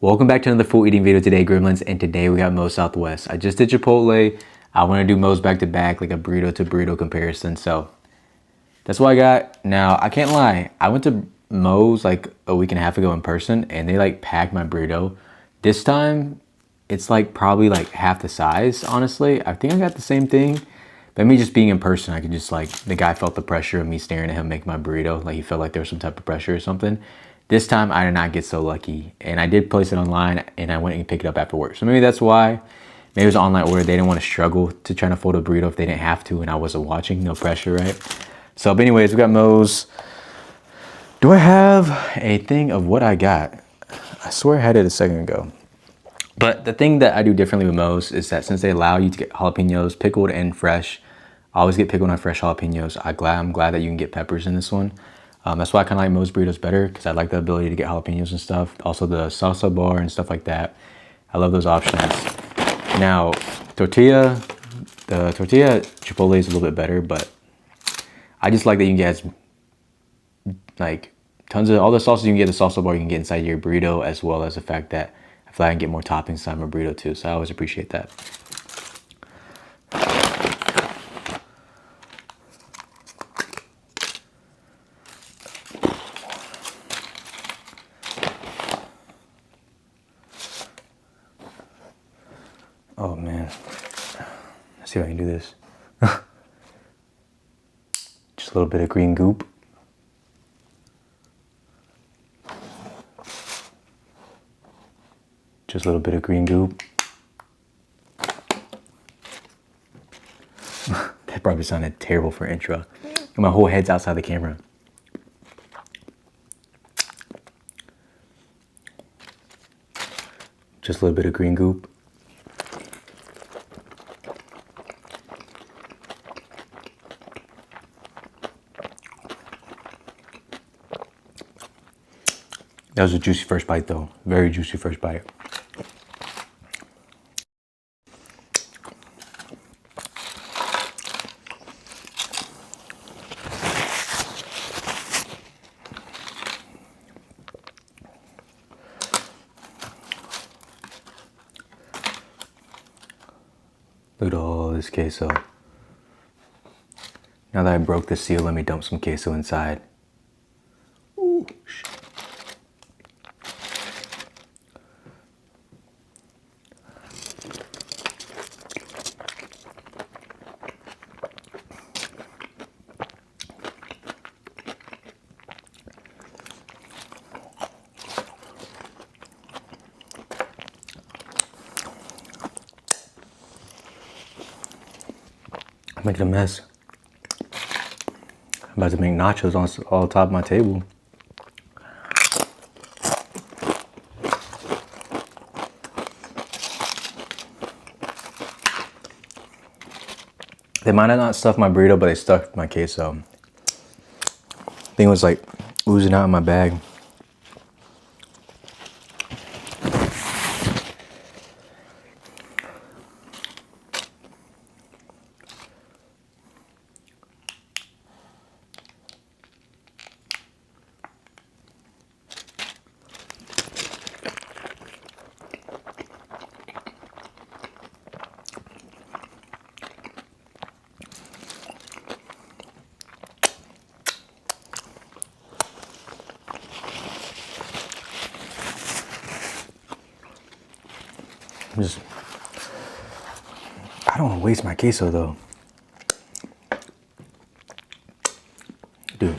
Welcome back to another food eating video today, Gremlins, and today we got Moes Southwest. I just did Chipotle. I want to do Moes back to back, like a burrito to burrito comparison, so that's what I got. Now, I can't lie, I went to Moes like a week and a half ago in person, and they like packed my burrito. This time, it's like probably like half the size, honestly. I think I got the same thing, but me just being in person, I could just like, the guy felt the pressure of me staring at him make my burrito, like he felt like there was some type of pressure or something. This time I did not get so lucky, and I did place it online and I went and picked it up after work. So maybe that's why. Maybe it was an online order. They didn't want to struggle to trying to fold a burrito if they didn't have to, and I wasn't watching. No pressure, right? So, but anyways, we got Moes. Do I have a thing of what I got? I swear I had it a second ago. But the thing that I do differently with Moes is that since they allow you to get jalapenos pickled and fresh, I always get pickled and fresh jalapenos. I'm glad that you can get peppers in this one. That's why I kind of like Moes burritos better, because I like the ability to get jalapenos and stuff. Also the salsa bar and stuff like that. I love those options. Now, the tortilla Chipotle is a little bit better, but I just like that you can get like tons of all the sauces you can get. The salsa bar you can get inside your burrito, as well as the fact that I feel like I can get more toppings inside my burrito too. So I always appreciate that. Oh man, let's see if I can do this. Just a little bit of green goop. Just a little bit of green goop. That probably sounded terrible for intro. And my whole head's outside the camera. Just a little bit of green goop. That was a juicy first bite though. Very juicy first bite. Look at all this queso. Now that I broke the seal, let me dump some queso inside. Ooh, shit. I'm making a mess. I'm about to make nachos on top of my table. They might have not stuffed my burrito, but they stuffed my queso. Thing was like oozing out of my bag. I don't want to waste my queso though. Dude,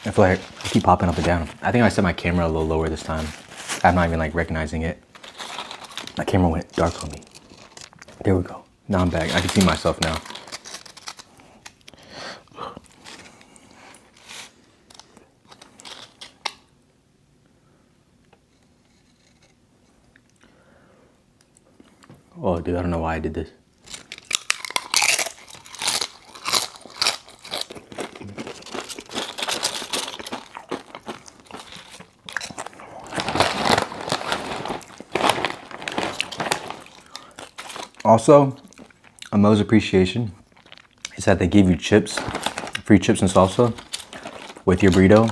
I feel like I keep popping up and down. I think I set my camera a little lower this time. I'm not even like recognizing it. My camera went dark on me. There we go. Now I'm back. I can see myself now. Oh, dude, I don't know why I did this. Also, a Moes appreciation is that they give you chips, free chips and salsa with your burrito.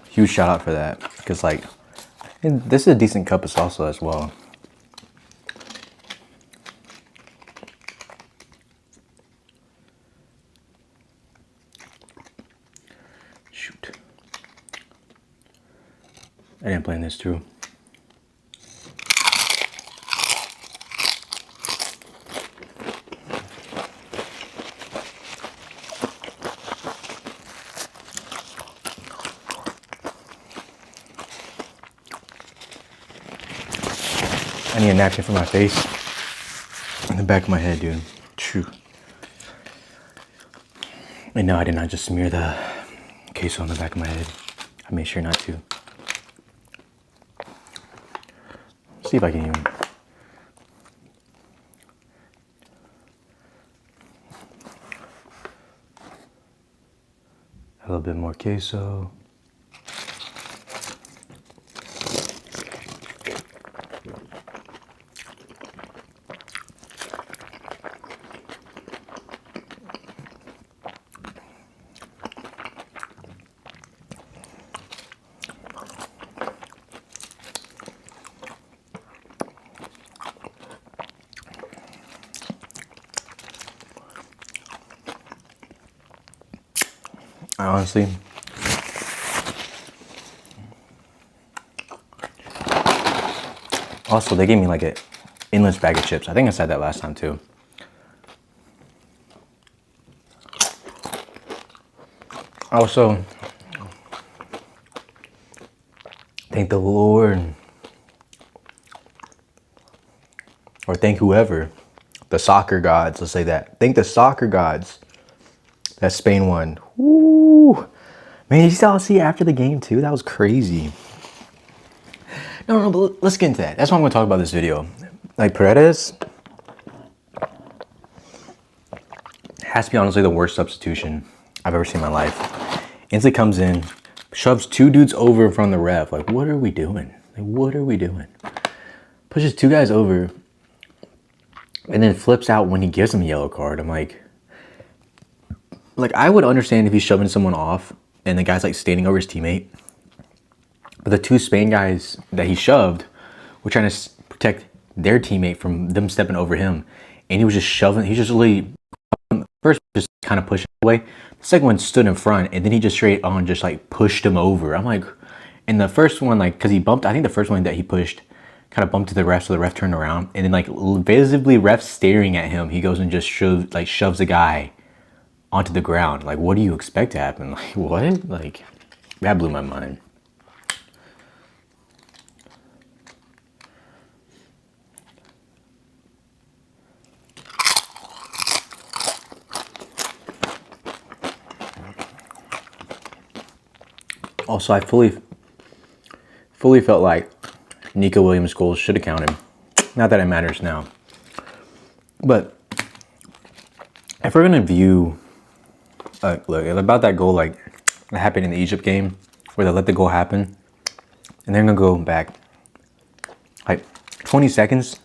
Huge shout out for that, because like And this is a decent cup of salsa as well. Shoot. I didn't plan this through. I need a napkin for my face and the back of my head, dude. True. And no, I did not just smear the queso on the back of my head. I made sure not to. Let's see if I can even. A little bit more queso. Honestly, also they gave me like an endless bag of chips. I think I said that last time too. Also, thank the Lord, or thank whoever, the soccer gods, let's say that. Thank the soccer gods that Spain won. Woo! Man, you saw see after the game too? That was crazy. No, but let's get into that. That's what I'm gonna talk about this video. Like Paredes has to be honestly the worst substitution I've ever seen in my life. Instantly comes in, shoves two dudes over in front of the ref. Like, what are we doing? Like, what are we doing? Pushes two guys over and then flips out when he gives him a yellow card. I'm like I would understand if he's shoving someone off and the guy's like standing over his teammate. But the two Spain guys that he shoved were trying to protect their teammate from them stepping over him. And he was just shoving, he just really, first just kind of pushed away. The second one stood in front and then he just straight on just like pushed him over. I'm like, and the first one, like, cause he bumped, I think the first one that he pushed kind of bumped to the ref, so the ref turned around. And then like visibly ref staring at him, he goes and just shoves a guy onto the ground. Like, what do you expect to happen? Like, what? Like, that blew my mind. Also, I fully felt like Nico Williams' goals should have counted. Not that it matters now. But if we're gonna view, look, about that goal, like that happened in the Egypt game, where they let the goal happen, and they're gonna go back like 20 seconds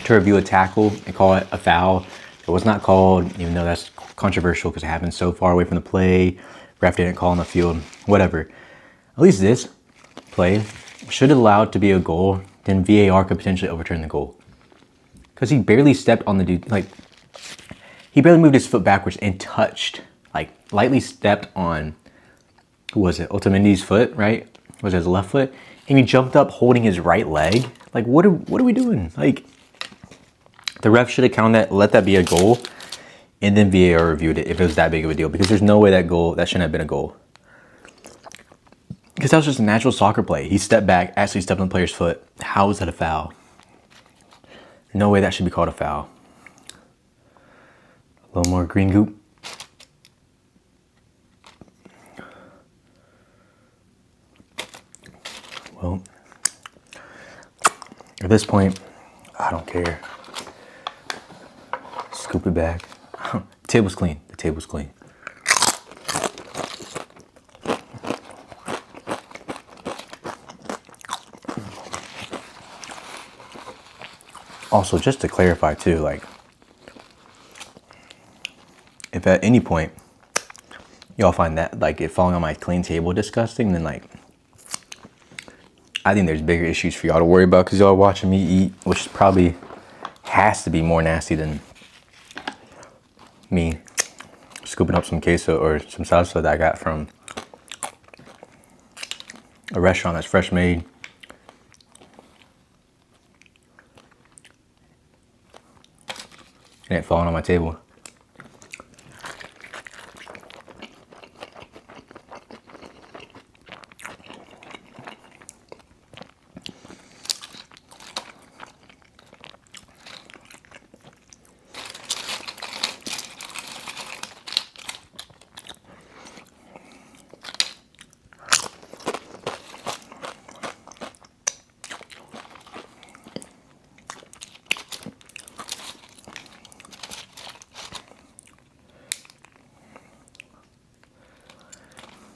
to review a tackle and call it a foul. It was not called, even though that's controversial because it happened so far away from the play. Ref didn't call on the field, whatever. At least this play should have allowed to be a goal, then VAR could potentially overturn the goal. Because he barely stepped on the dude, like, he barely moved his foot backwards and touched, like, lightly stepped on, who was it, Otamendi's foot, right? Was it his left foot? And he jumped up holding his right leg. Like, what are we doing? Like, the ref should have counted that, let that be a goal, and then VAR reviewed it if it was that big of a deal. Because there's no way that shouldn't have been a goal. Because that was just a natural soccer play. He stepped back, actually stepped on the player's foot. How is that a foul? No way that should be called a foul. A little more green goop. Well, at this point, I don't care. Scoop it back. The table's clean. The table's clean. Also, just to clarify too, like, if at any point y'all find that, like, it falling on my clean table disgusting, then, like, I think there's bigger issues for y'all to worry about because y'all watching me eat, which probably has to be more nasty than me scooping up some queso or some salsa that I got from a restaurant that's fresh made. And it falling on my table.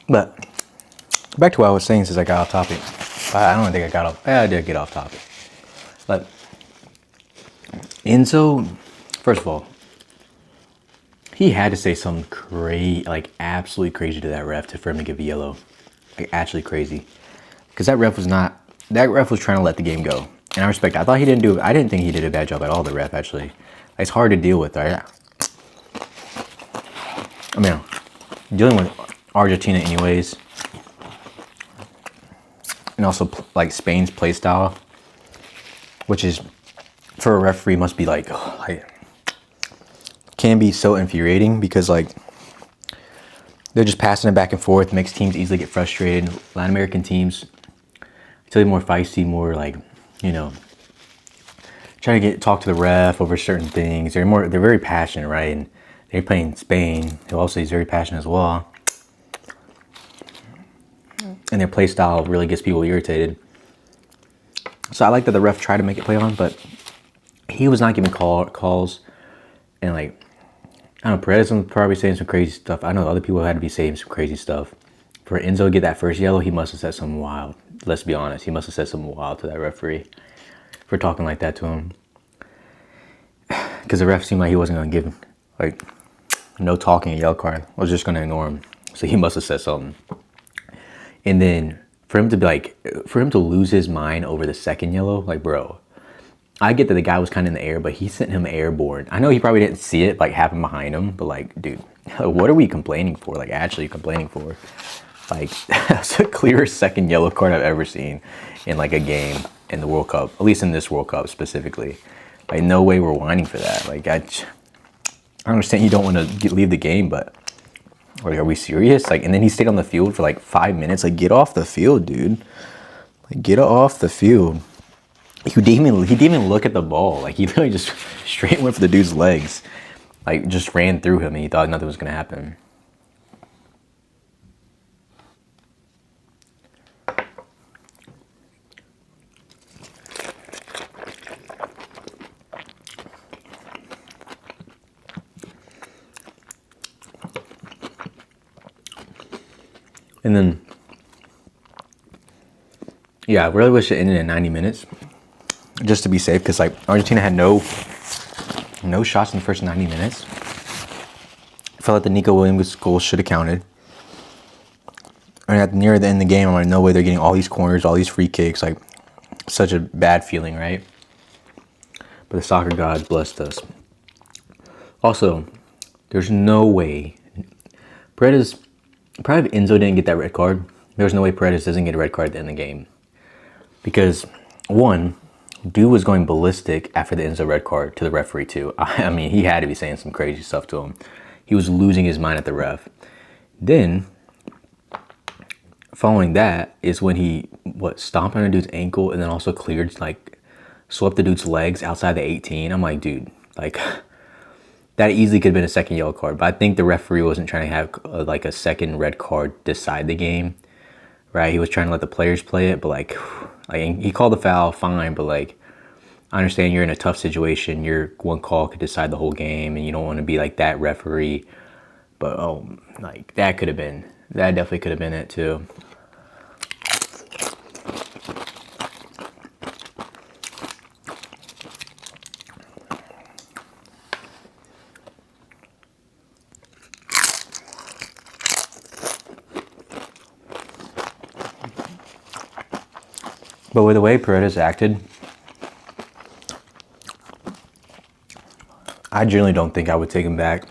But back to what I was saying since I got off topic. I don't think I got off. I did get off topic. But Enzo, first of all, he had to say something crazy, like absolutely crazy to that ref for him to give a yellow. Like actually crazy. Because that ref was trying to let the game go. And I respect it. I didn't think he did a bad job at all, the ref, actually. It's hard to deal with, right? I mean, dealing with Argentina anyways, and also like Spain's play style, which is for a referee must be like can be so infuriating because like they're just passing it back and forth, makes teams easily get frustrated. Latin American teams tell you more feisty, more like, you know, trying to talk to the ref over certain things. They're very passionate, right? And they're playing Spain, who also is very passionate as well. And their play style really gets people irritated. So I like that the ref tried to make it play on, but he was not giving calls. And like, I don't know, Perez was probably saying some crazy stuff. I know other people had to be saying some crazy stuff. For Enzo to get that first yellow, he must have said something wild. Let's be honest. He must have said something wild to that referee for talking like that to him. Because the ref seemed like he wasn't going to give him, like, no talking a yellow card. I was just going to ignore him. So he must have said something. And then for him to lose his mind over the second yellow, like, bro, I get that the guy was kind of in the air, but he sent him airborne. I know he probably didn't see it, like, happen behind him, but, like, dude, what are we complaining for? Like, actually complaining for? Like, that's the clearest second yellow card I've ever seen in, like, a game in the World Cup, at least in this World Cup specifically. Like, no way we're whining for that. Like, I understand you don't want to leave the game, but... Like, are we serious? Like, and then he stayed on the field for like 5 minutes. Like, get off the field, dude. Like, get off the field. He didn't even look at the ball. Like, he literally just straight went for the dude's legs. Like, just ran through him and he thought nothing was going to happen. And then, yeah, I really wish it ended in 90 minutes, just to be safe, because like Argentina had no shots in the first 90 minutes. I felt like the Nico Williams goal should have counted. And near the end of the game, I'm like, no way they're getting all these corners, all these free kicks. Like, such a bad feeling, right? But the soccer gods blessed us. Also, there's no way Paredes. Probably if Enzo didn't get that red card, there's no way Paredes doesn't get a red card at the end of the game. Because, one, dude was going ballistic after the Enzo red card to the referee, too. I mean, he had to be saying some crazy stuff to him. He was losing his mind at the ref. Then, following that is when he, stomped on a dude's ankle and then also cleared, like, swept the dude's legs outside the 18. I'm like, dude, like... That easily could have been a second yellow card, but I think the referee wasn't trying to have like a second red card decide the game, right? He was trying to let the players play it, but like he called the foul, fine, but like I understand you're in a tough situation. Your one call could decide the whole game, and you don't want to be like that referee. But like that definitely could have been it too. But with the way Paredes acted, I generally don't think I would take him back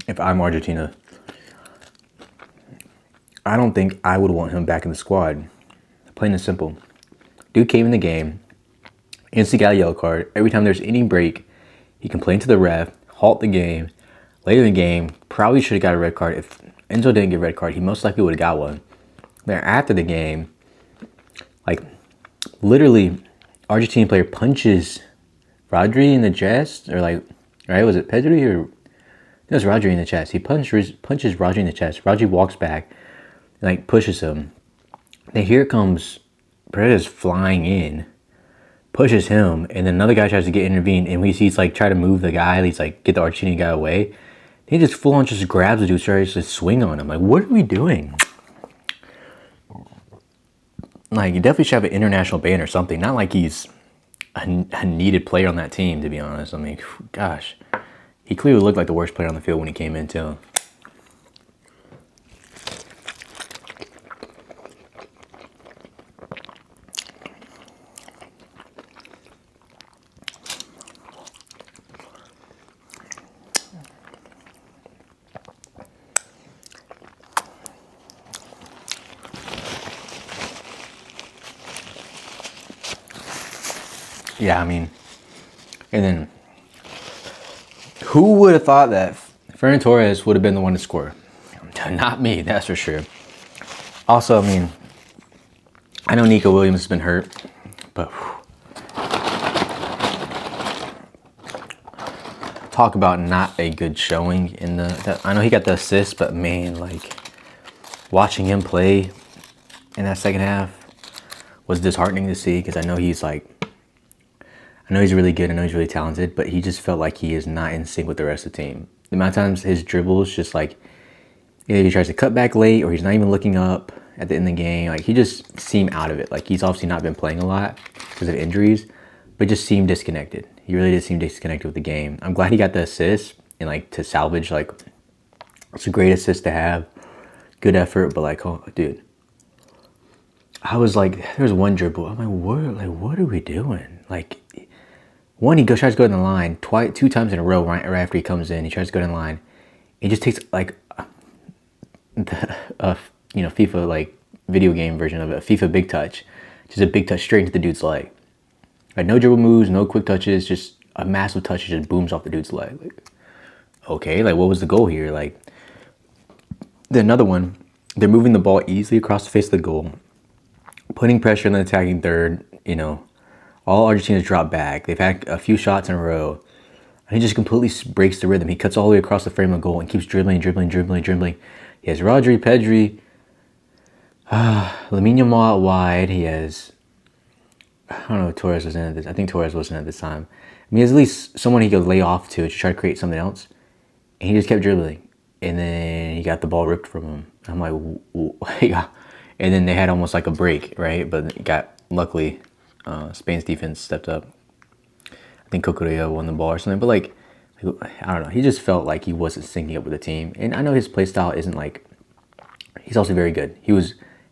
if I'm Argentina. I don't think I would want him back in the squad. Plain and simple. Dude came in the game, instantly got a yellow card. Every time there's any break, he complained to the ref, halt the game. Later in the game, probably should have got a red card. If Enzo didn't get a red card, he most likely would have got one. Then after the game, like literally, Argentine player punches Rodri in the chest, or like, right? Was it Pedri or it was Rodri in the chest? He punches Rodri in the chest. Rodri walks back, like pushes him. Then here comes Paredes flying in, pushes him, and then another guy tries to get intervened, and we see he's like try to move the guy. He's like get the Argentinian guy away. He just full on just grabs the dude, starts to swing on him. Like, what are we doing? Like, you definitely should have an international ban or something. Not like he's a needed player on that team, to be honest. I mean, gosh. He clearly looked like the worst player on the field when he came in, too. Yeah, I mean, and then who would have thought that Ferran Torres would have been the one to score? Not me, that's for sure. Also, I mean, I know Nico Williams has been hurt, but talk about not a good showing in the. I know he got the assist, but man, like watching him play in that second half was disheartening to see because I know he's like. I know he's really good, I know he's really talented, but he just felt like he is not in sync with the rest of the team. The amount of times his dribbles just like, either he tries to cut back late or he's not even looking up at the end of the game. Like he just seemed out of it. Like he's obviously not been playing a lot because of injuries, but just seemed disconnected. He really did seem disconnected with the game. I'm glad he got the assist and like to salvage, like it's a great assist to have. Good effort, but like, oh dude. I was like, there was one dribble. I'm like, what are we doing? Like, one, he tries to go in the line two times in a row right after he comes in. He tries to go in the line. He just takes like the FIFA like video game version of it, a FIFA big touch, just a big touch straight into the dude's leg. Like no dribble moves, no quick touches, just a massive touch just booms off the dude's leg. Like, okay, like what was the goal here? Like then another one, they're moving the ball easily across the face of the goal, putting pressure on the attacking third. All Argentina's drop back. They've had a few shots in a row. And he just completely breaks the rhythm. He cuts all the way across the frame of goal and keeps dribbling. He has Rodri, Pedri, Lamine Yamal out wide. He has, I don't know if Torres was in at this. I think Torres wasn't at this time. I mean, he has at least someone he could lay off to try to create something else. And he just kept dribbling. And then he got the ball ripped from him. I'm like, yeah. And then they had almost like a break, right? But it got, luckily, Spain's defense stepped up. I think Cucurella won the ball or something. But like, I don't know. He just felt like he wasn't syncing up with the team. And I know his play style isn't like, he's also very good.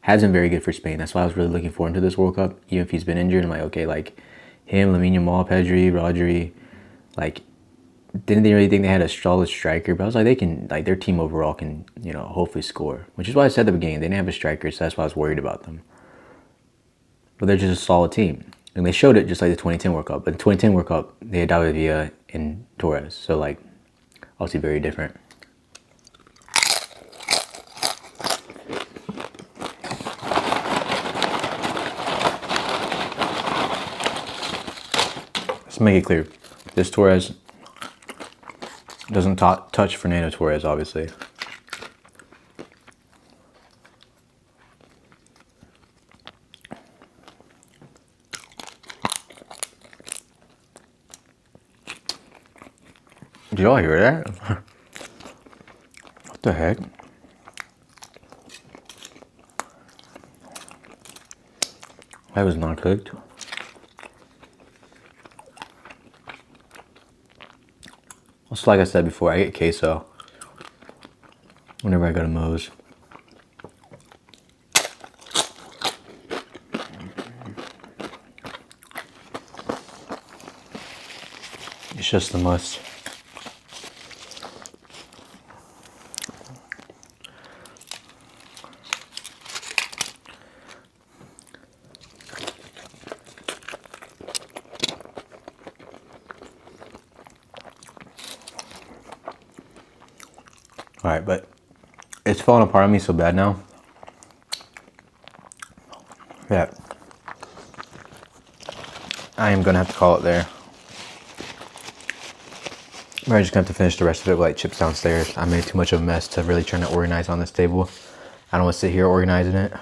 Has been very good for Spain. That's why I was really looking forward to this World Cup. Even if he's been injured, I'm like, okay, like him, Lamine Yamal, Pedri, Rodri, like, didn't they really think they had a solid striker? But I was like, they can, like, their team overall can, hopefully score. Which is why I said at the beginning, they didn't have a striker, so that's why I was worried about them. But they're just a solid team. And they showed it just like the 2010 World Cup. But the 2010 World Cup, they had David Villa and Torres. So, like, obviously very different. Let's make it clear. This Torres doesn't touch Fernando Torres, obviously. Did y'all hear that? What the heck? That was not cooked. Also, like I said before, I get queso whenever I go to Moes. It's just a must. All right, but it's falling apart on me so bad now. Yeah. I am gonna have to call it there. I'm just gonna have to finish the rest of it with like chips downstairs. I made too much of a mess to really try to organize on this table. I don't want to sit here organizing it.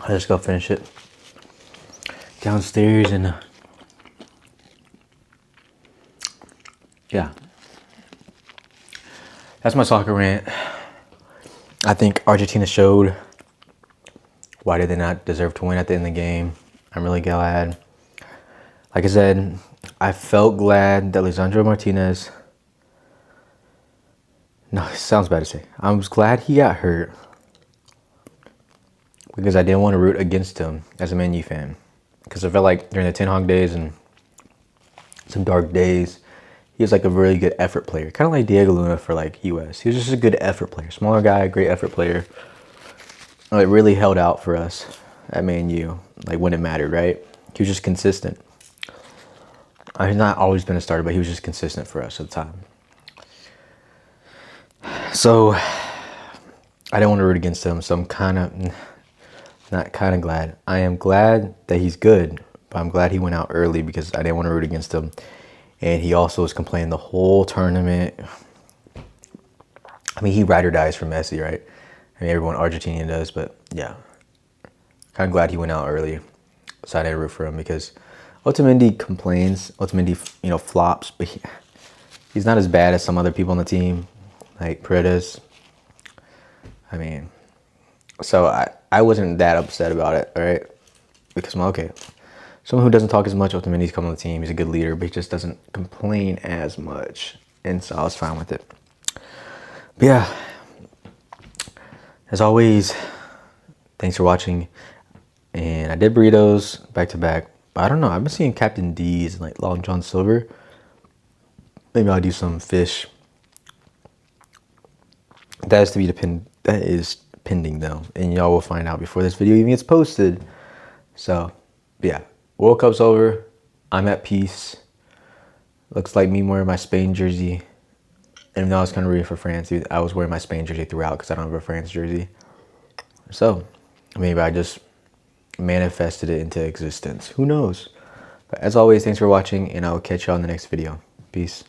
I'll just go finish it downstairs and yeah. That's my soccer rant. I think Argentina showed why did they not deserve to win at the end of the game. I'm really glad. Like I said, I felt glad that Lisandro Martinez, no, it sounds bad to say. I was glad he got hurt because I didn't want to root against him as a Man U fan. Because I felt like during the Ten Hag days and some dark days, he was like a really good effort player. Kind of like Diego Luna for like US. He was just a good effort player. Smaller guy, great effort player. It really held out for us at Man U, like when it mattered, right? He was just consistent. He's not always been a starter, but he was just consistent for us at the time. So I didn't want to root against him, so I'm not kind of glad. I am glad that he's good, but I'm glad he went out early because I didn't want to root against him. And he also was complaining the whole tournament. I mean, he ride or dies for Messi, right? I mean, everyone Argentinian does, but yeah. Kind of glad he went out early, so I didn't root for him because Otamendi complains. Otamendi, flops, but he's not as bad as some other people on the team, like Paredes. I mean, so I wasn't that upset about it, all right? Because I'm okay. Someone who doesn't talk as much, Otamendi's come on the team. He's a good leader, but he just doesn't complain as much, and so I was fine with it. But yeah, as always, thanks for watching. And I did burritos back to back. But I don't know. I've been seeing Captain D's and like Long John Silver. Maybe I'll do some fish. That is pending though. And y'all will find out before this video even gets posted. So yeah. World Cup's over. I'm at peace. Looks like me wearing my Spain jersey. And even though I was kind of rooting for France, I was wearing my Spain jersey throughout because I don't have a France jersey. So maybe I just manifested it into existence. Who knows? But as always, thanks for watching, and I will catch y'all in the next video. Peace.